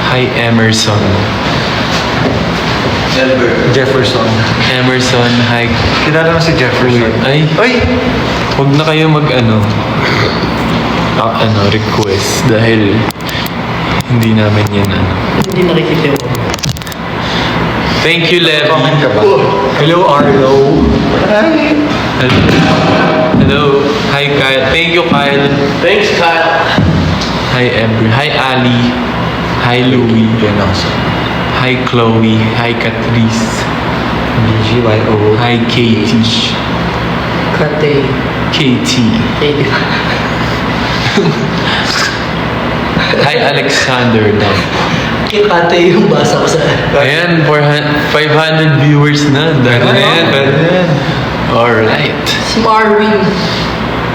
Hi, Emerson. Jefferson. Emerson, hi. Kilala mo si Jefferson? Ay, Ay! huwag na kayo request dahil hindi namin yan Hindi nakikita yung Thank you, Lev. Comment ka ba? Hello, Arlo. Ay! Hello. Hi, Kyle. Thank you, Kyle. Thanks, Kyle. Hi, Ember. Hi, Ali. Hi, Louie. Hi, Chloe. Hi, Catrice. BGYO. Hi, Katie. Kate. Katie. Kate. Hi, Alexander. Kay Kate yung basa ko sa... Ayan, 500 viewers na. Dahil na yan. Alright. Si Marvin.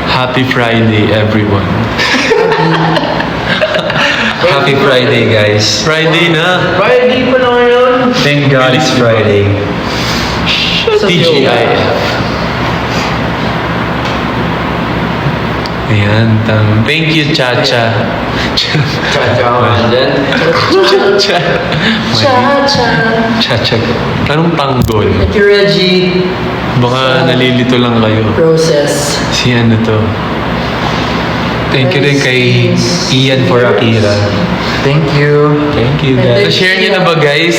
Happy Friday, everyone. Happy Friday, guys. Friday na. Friday pa na ngayon. Thank God it's Friday. Sa TGIF. Ayan. Thank you, Chacha. Cha-cha. Cha-cha. Chacha. Anong tanggol? Thank you, Reggie. Baka nalilito lang kayo. Process. Si ano to? Thank you din kay Ian for Akira. Thank you. Thank you, And guys. Share nyo na ba, guys?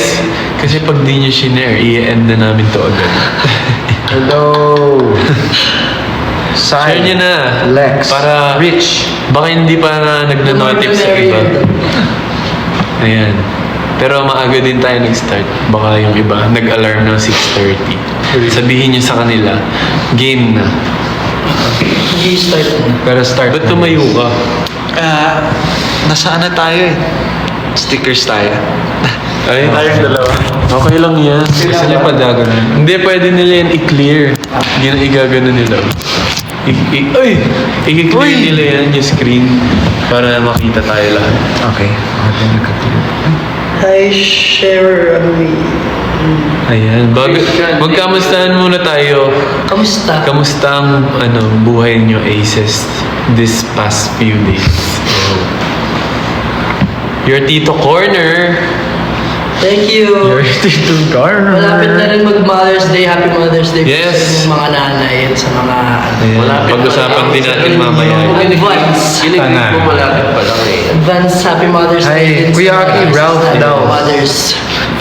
Kasi pag di nyo shinare, i-end na namin to agad. Hello. Share nyo na. Lex. Para Rich. baka hindi pa na nagna-notif sa iba. Ayan. Pero maaga din tayo nag-start. Baka yung iba, nag-alarm ng 6:30. Sabihin nyo sa kanila, game na. Hindi start na. Pero start. Ba't tumayo ka? Nasaan na tayo eh? Stickers tayo. Ay, Tayong dalawa. okay lang yan. Gusto niyo pa daganan? Hindi, pwede nila yan i-clear. Hindi na igagano nila. I-clear nila yan yung screen para makita tayo lahat. Okay. Okay, nagka-clear. Hi, share. Ayan. Magkamustahan muna tayo. Kamusta? Kamusta ang buhay nyo, Aces, this past few days? Your Tito Corner. Thank you. Your Tito Corner. Malapit na rin mag-Mother's Day. Happy Mother's Day Yes. sa mga nanay at sa mga... Ayan. Pag-usapan din natin mamaya. Advance. Sana. Malapit pa lang eh. Advance Happy Mother's Hi, Day. din sa Kuya mga Aki, Ralph Happy daw. Mothers.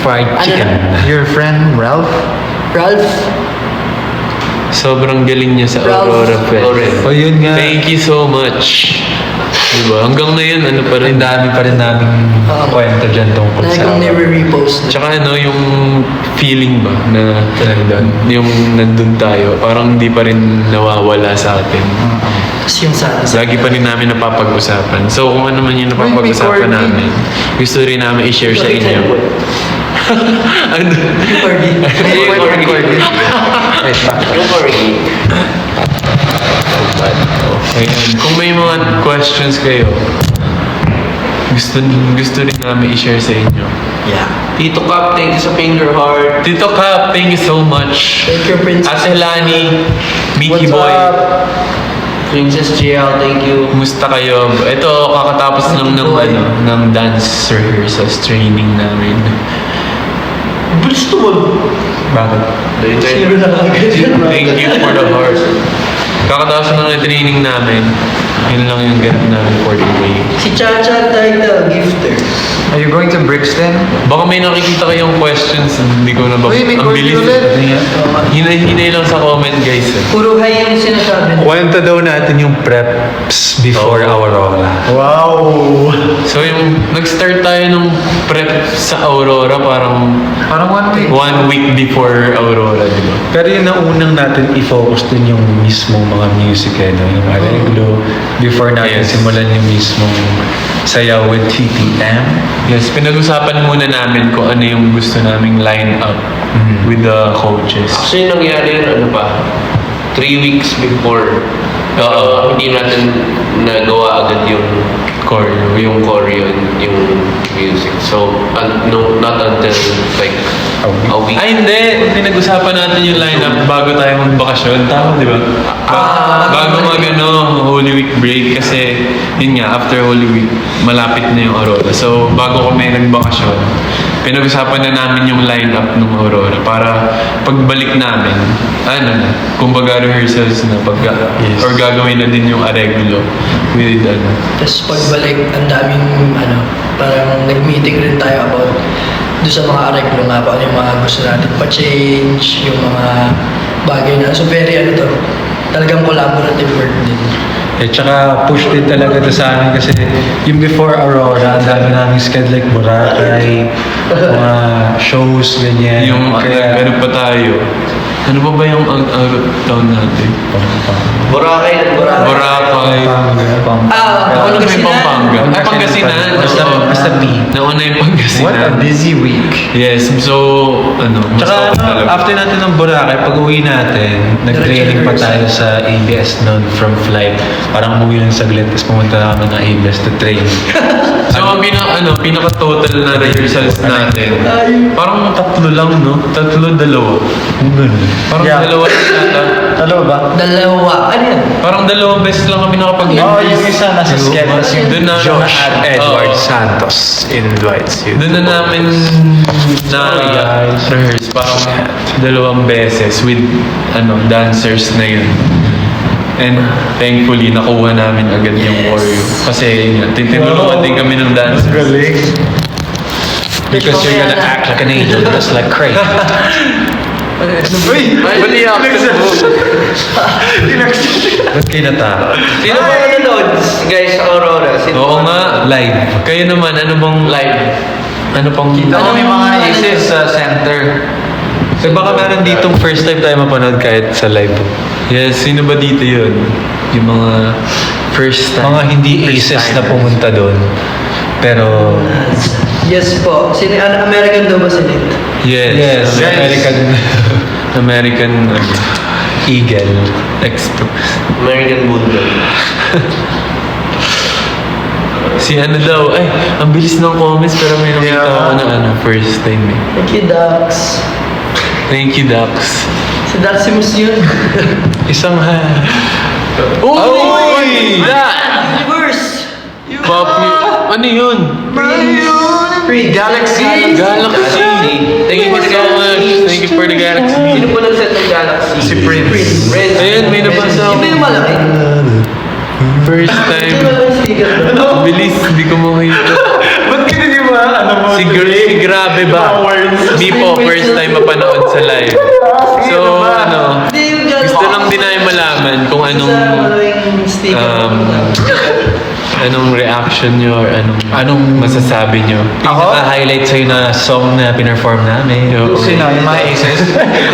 Fried chicken. Your friend, Ralph? Ralph? Sobrang galing niya sa Ralph. Aurora Fest. Oh, yun nga. Thank you so much. Diba? Hanggang ngayon, pa rin. Ang dami pa rin namin kwento dyan tungkol sa... Laging nire-repost. Tsaka yung feeling ba na yung nandun tayo, parang hindi pa rin nawawala sa atin. Tapos yung sa... Lagi pa rin namin napapag-usapan. So kung ano man yung napapag-usapan namin, gusto rin namin i-share sa inyo. Ano? Corgi. Yung Corgi. Ayan. Kung may mga questions kayo, gusto rin namin i-share sa inyo. Yeah. Tito Cap, thank you sa finger heart. Tito Cap, thank you so much. Thank you, Princess. Ate Lani, Mickey What's Boy, up? Princess JL, thank you. kumusta kayo? Ito, kakatapos lang ng, Boy. ng dance rehearsals training namin. Bilis naman. Bakit? Zero na agad yun. Thank you for the heart. Kakatapos lang ng training namin. Yun lang yung ganap namin for the day. Si Chacha Title, gifter. Are you going to Brixton? Baka may nakikita kayong questions, hindi ko na ba... Uy, may ang question bilis. ulit. Hinay lang sa comment, guys. Puro high yung sinasabi. Kwento daw natin yung preps before Aurora. Wow! So yung nag-start tayo nung prep sa Aurora parang Parang 1 week. 1 week before Aurora, di ba? Pero yung naunang natin i-focus dun yung mismong mga music no? Yung arreglo. Before natin Yes. simulan yung mismong sayaw with TTM. Yes, pinag-usapan muna namin kung ano yung gusto naming line up with the coaches. Actually, nangyari yun, 3 weeks before Oo. Hindi natin nagawa agad yung Choreo. yung choreo, yung music. So, not until like a week. Ay, hindi. Pinag-usapan natin yung lineup bago tayo magbakasyon. Tama, di ba? Bago Holy Week break kasi yun nga, after Holy Week, malapit na yung Aurora. So, bago kami nagbakasyon, pinag-usapan na namin yung lineup ng Aurora para pagbalik namin, kumbaga rehearsals na or gagawin na din yung areglo with Tapos pagbalik, ang daming, parang nag-meeting rin tayo about doon sa mga areglo nga pa, yung mga gusto natin pa-change, yung mga bagay na. So very talagang collaborative work din. Eh, tsaka push din talaga to sa amin kasi yung before Aurora, ang dami namin schedule like Boracay, mga shows, ganyan. Yung meron pa tayo. Ano ba yung out of town natin? Boracay. Boracay. Ano may Pampanga? Ay, Pangasinan. Basta B. Nauna yung What a Pangasinan. busy week. Yes, so, mas Tsaka okay talaga. after natin ng Boracay, pag uwi natin, nag-training pa tayo sa ABS noon from flight. Parang umuwi lang saglit, tapos pumunta na kami ng ABS to train. So, ang pinaka-total na rehearsals natin, parang tatlo lang, no? Tatlo, dalawa. Parang Yeah. dalawa lang yata. Dalawa ba? Dalawa, ano yan? Parang dalawang beses lang kami nakapag Oo, yung isa nasa schedule. Doon na Josh at Edward Oo. Santos invites you. Doon na namin Sorry, guys. rehearse parang dalawang beses with dancers na yun. And thankfully, nakuha namin agad yung choreo. Kasi yun, tinulungan din kami ng dancers. Galing. Because you're gonna act like an angel just like crazy. Uy! Mali ako. Ba't kayo natakot? Sino ba nanonood, guys, sa Aurora? Oo nga, live. Kayo naman, ano bang live? Ano pang Kita nyo may mga aces sa center. Eh baka meron ditong first time tayo mapanood kahit sa live. Yes, sino ba dito yun? Yung mga first time. Mga hindi aces na pumunta doon. Pero, Yes po. American daw ba sila? Yes. American American Eagle. Express. American Bulldog. Si daw, ay, ang bilis ng comments pero may nakita ako na first time eh. Thank you, Dax. Thank you, Dax. Si Daximus yun. Isang Uy! Universe! Pop ano yun? Galaxy! Galaxy! Thank you so much. Thank you for the Galaxy. Sino po nag-set ng Galaxy? Si Prince. Prince. Ayun, may nabasa Di ba yung malaki? First Di ba time. yung sticker doon? Ang bilis, hindi ko makita. Ba't ka di ba? Ano mo? Si Grabe ba? Di po, first time mapanood sa live. So, Hindi yung Galaxy. gusto lang din namin malaman kung anong yung sticker. anong reaction nyo or anong masasabi nyo. Pinaka-highlight sa'yo na song na pinerform namin. Sino? Yung mga aces?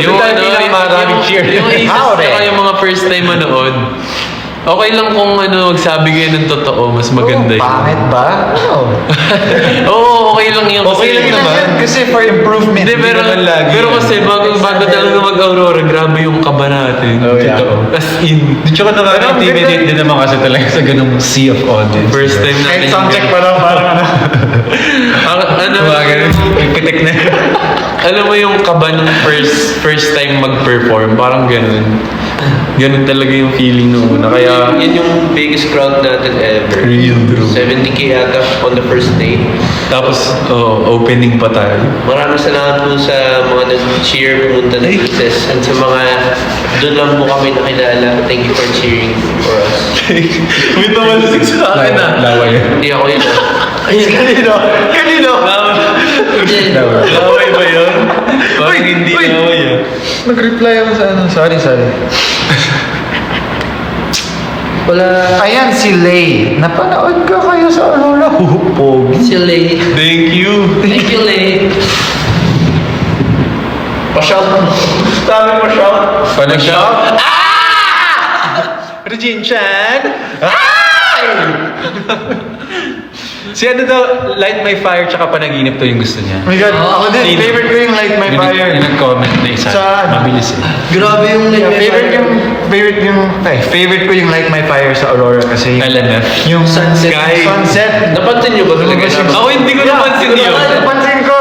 Yung maraming cheer. yung aces saka yung mga first time manood. Okay lang kung magsabi kayo ng totoo, mas maganda yun. Pangit ba? Oo. Oo, okay lang yun. Okay lang naman. Kasi for improvement. Hindi, pero, naman lagi. pero kasi bago talaga mag-Aurora, grabe yung kaba natin. Oh, yeah. Totoo. As in, Di tsaka nakaka-intimidate din naman kasi talaga sa ganung sea of audience. first time natin. Kahit soundcheck pa lang, parang Pitik na. Alam mo yung kaba ng first time mag-perform, parang ganun. Ganun talaga yung feeling nung una. Kaya, Yan yung biggest crowd natin ever. Real true. 70K ata on the first day. tapos, opening pa tayo. Maraming salamat po sa mga nag-cheer pumunta ng Pieces and sa mga doon lang po kami nakilala. Thank you for cheering for us. May tumalasik sa akin Laway. Hindi ako yun. Kanino? Laway ba yun? Parang hindi laway ah. Nag-reply ako sa ano. Sorry. Wala. Ayan si Lay. Napanood ka kayo sa Aurora. Hupog. Si Lay. Thank you. Thank you, Lay. Pa-shout. Sabi mo shout. Panag-shout? Regine Chan. Si ano daw, Light My Fire tsaka Panaginip to yung gusto niya. Oh my God, ako din. Sino? Favorite ko yung Light My Yung nag- Fire. Yung nag-comment na isa. Saan? Mabilis eh. Grabe yung like, Favorite ko yung Light My Fire sa Aurora kasi LMF. yung Sunset. Sunset. Napansin niyo ba talaga Lumabas na? yung- Ako hindi ko napansin yun. Napansin ko.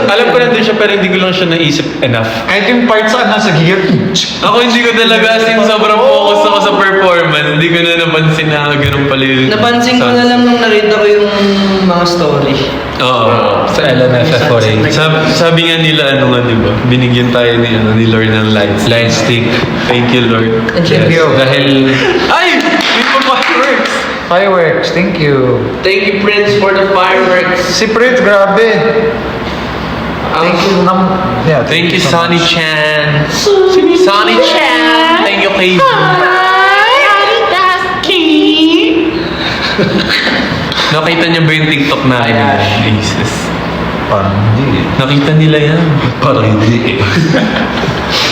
Alam ko nandun siya pero hindi ko lang siya naisip enough. Kahit yung part sa nasa gigil. Ako hindi ko talaga, as in sobrang focus ako sa performance. Hindi ko na napansin na ganun pala yun. Napansin ko na lang nung nakita ko yung mga story. Oo. Sa LMFF4A. Sabi nga nila, ano nga, di ba? Binigyan tayo ni Lord ng lights. Light stick. Thank you, Lord. Thank you. Dahil Ay! May pa-fireworks! Fireworks, thank you. Thank you, Prince, for the fireworks. Si Prince, grabe. Thank you, yeah, Thank you, so Sonny much. Chan. Sonny Chan! Thank you, KV. Nakita niya ba yung TikTok natin? Jesus. Parang hindi eh. Nakita nila yan. Parang hindi eh.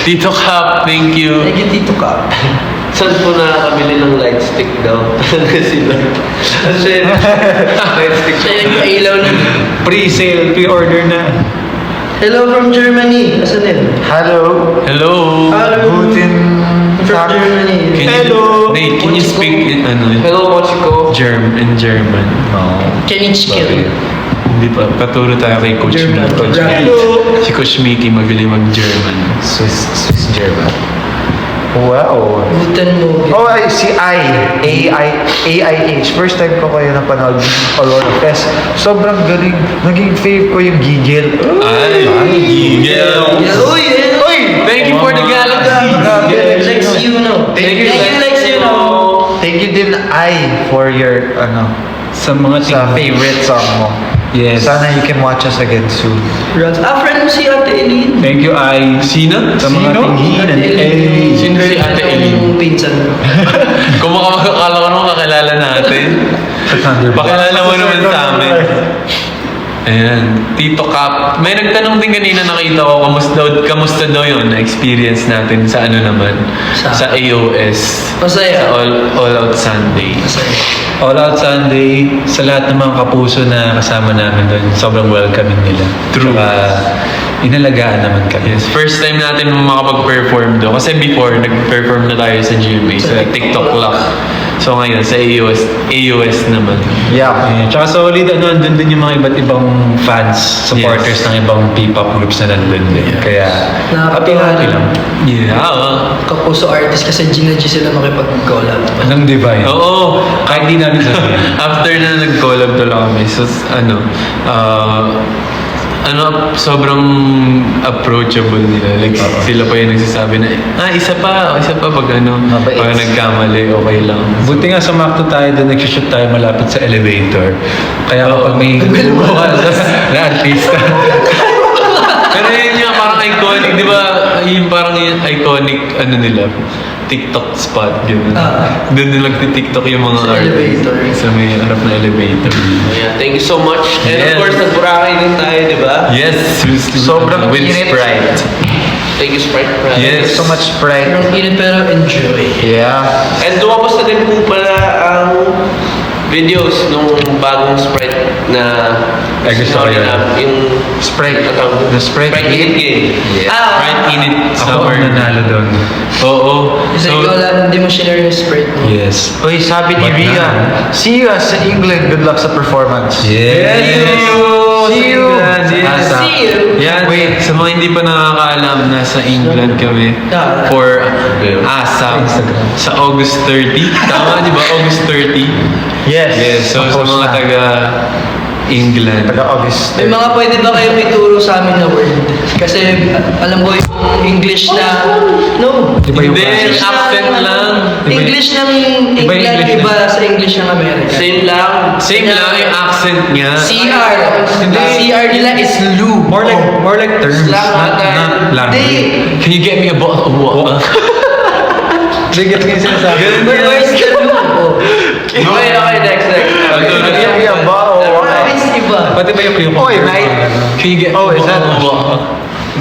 Tito Cap, thank you. Thank you, Tito Ka. Saan po nakakabili ng light stick daw? Sila. Kasi, light stick Siya yung ilaw na. pre-sale, pre-order na. Hello from Germany. Asan yun? Hello. Hello. Hello. Guten From Tag. Germany. Can Hello. Nate, can you speak in, Hello, Mochiko. in German? No. Can you skill? Hindi pa. Paturo tayo kay Coach German. Mickey. Coach Right. Mickey. Si Coach Mickey magaling mag-German. Swiss German. Wow. Guten Morgen. Oh, ay, si AIH. First time ko kayo napanood ng Aurora Fest. Sobrang galing. Naging fave ko yung gigil. Ay, Gigel. Yeah. Uy, yeah. Uy! Thank you for the galaxy. Lex, you know. Thank you, Lex, you know. Thank you din, for your, Sa mga sa favorite song mo. Yes. Sana you can watch us again soon. Friend mo si Ate Eileen. Thank you, I. Sino? Sa mga Sino? tingin. Eileen. Sino si Ate Eileen? Yung pinsan mo. Kung makakala ko naman kakilala natin. Sa Thunderbolt. Pakilala mo naman sa amin. Ayan, Tito Cap. May nagtanong din kanina, nakita ko, kamusta daw yun na experience natin sa ano naman? Sa AOS. Masaya. Sa All Out Sunday. Masaya. All Out Sunday, sa lahat ng mga kapuso na kasama namin doon, sobrang welcoming nila. True. Inalagaan naman kami. Yes, first time natin makapag-perform doon. Kasi before, nag-perform na tayo sa GMA, sa TikTok Lock. So ngayon, sa AOS naman. Yeah. Tsaka solid, andun din yung mga iba't ibang fans, supporters Yes. ng ibang P-pop groups na nandun din. Kaya, happy lang. Yeah. Kapuso artist kasi Gina G sila makipag-collab. Anong divine? Oo. Kahit di namin sabihin. After na nag-collab talaga kami, so sobrang approachable nila. Like, sila pa yung nagsasabi na, isa pa pag Mabait. pag nagkamali, okay lang. Buti nga sumakto tayo doon, nag-shoot tayo malapit sa elevator. Kaya kapag may bukas na artista, Pero yun yung parang iconic, di ba? Yung parang yung iconic, nila, TikTok spot, gano'n. Doon nila nagtitiktok yung mga Sa artists. elevator. Sa may harap na elevator. Yeah, thank you so much. And Yes. of course, nag-Boracay din tayo, di ba? Yes, Sobrang with init. Sprite. Thank you, Sprite. Brad. Yes. So much pride. Ang init pero enjoy. Yeah. And lumabas na din po pala ang videos nung bagong Sprite na Ay, gusto ko yun. yung Sprite. The The Sprite Hit Game. Yeah. Sprite init ako summer. ang nanalo doon. Oo. Kasi So, ikaw lang, hindi mo share yung Sprite mo. Yes. Uy, sabi ni Ba't Ria, na? see you sa England. Good luck sa performance. Yes. See you. Yes. See you. Yan, wait, sa mga hindi pa nakakaalam, nasa England kami Ah. for ASAP sa August 30. Tama, di ba? August 30. Yes. Yes, so sa Tapos mga na. taga-England. Taga-August. May mga pwede ba kayo ituro sa amin na word? Kasi alam ko yung English na... No. Di ba yung Hindi, process? accent lang. English ng Iba yung England, English iba sa English ng America. Same lang. Same lang yung accent niya. CR. Hindi. CR nila is Lou. More like terms, Slang not ata. language. Can you get me a bottle of water? Sige, get kayo sinasabi. Where's the Lou? Okay, next. Give me a bottle of water. Where is iba? Pati ba yung yung Oy, mate. Can you get Oh, me a is that- bottle of water?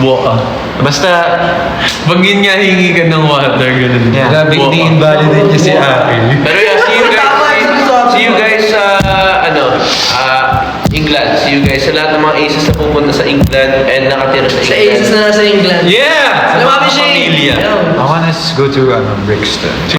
Water. Basta, Pag yun nga, hingi ka ng water, ganun. Yeah. Grabe, hindi invalidate niya si Aki. Pero yeah, see you guys sa England. See you guys. Sa lahat ng mga aces na pupunta sa England and nakatira sa Sa England. Aces na nasa England. Yeah! Alam mo, Abhishek! Pamilya. Ayun. I wanna go to Brixton.